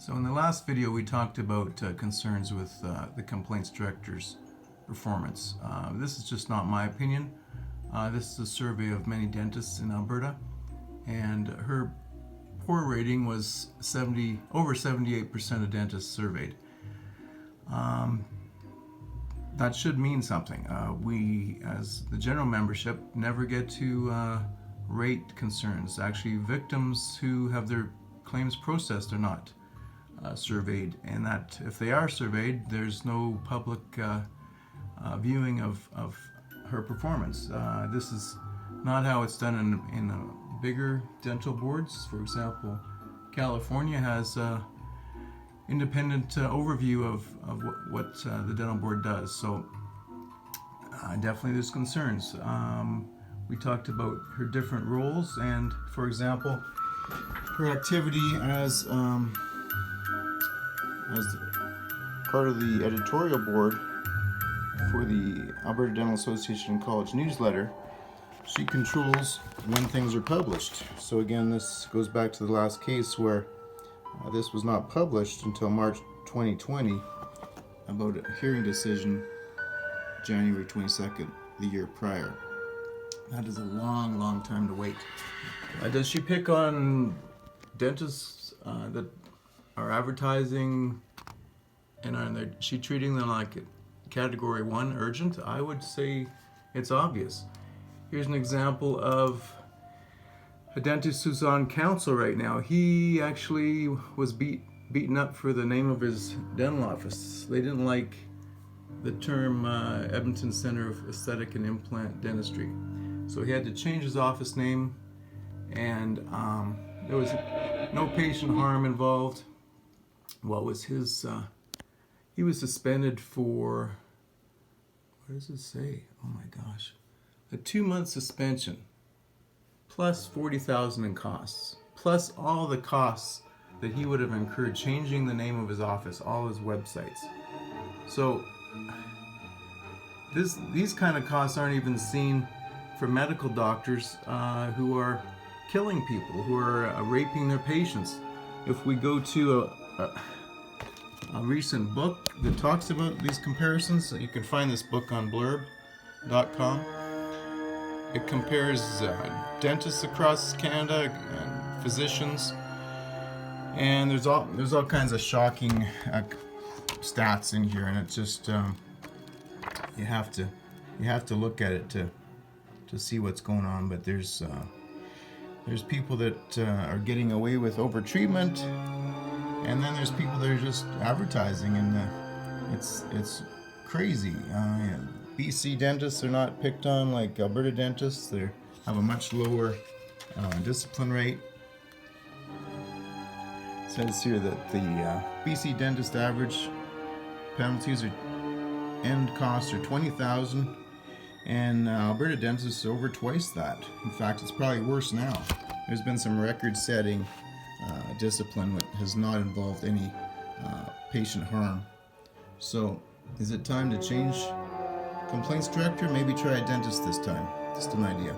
So in the last video we talked about concerns with the complaints director's performance. This is just not my opinion. This is a survey of many dentists in Alberta, and her poor rating was over 78% of dentists surveyed. That should mean something. We, as the general membership, never get to rate concerns. Actually, victims who have their claims processed are not surveyed, and that if they are surveyed, there's no public viewing of her performance. This is not how it's done in bigger dental boards. For example, California has independent overview of what the dental board does. So definitely there's concerns. We talked about her different roles, and for example, her activity as part of the editorial board for the Alberta Dental Association College newsletter. She controls when things are published. So again, this goes back to the last case where this was not published until March 2020 about a hearing decision January 22nd, the year prior. That is a long time to wait. Does she pick on dentists that are advertising, and are she treating them like category 1 urgent? I would say it's obvious. Here's an example of a dentist who's on council right now. He actually was beaten up for the name of his dental office. They didn't like the term Edmonton Center of Aesthetic and Implant Dentistry. So he had to change his office name, and there was no patient harm involved. What was his, he was suspended for, what does it say? Oh my gosh. A 2-month suspension, plus $40,000 in costs, plus all the costs that he would have incurred changing the name of his office, all his websites. So these kind of costs aren't even seen for medical doctors who are killing people, who are raping their patients. If we go to a recent book that talks about these comparisons, you can find this book on blurb.com. It compares dentists across Canada and physicians, and there's all kinds of shocking stats in here, and it's just you have to look at it to see what's going on. But there's people that are getting away with overtreatment, and then there's people that are just advertising, and it's crazy. BC dentists are not picked on like Alberta dentists. They have a much lower discipline rate. It says here that the BC dentist average penalties and costs are $20,000, and Alberta dentists are over twice that. In fact, it's probably worse now. There's been some record-setting discipline that has not involved any patient harm. So, is it time to change complaints director? Maybe try a dentist this time. Just an idea.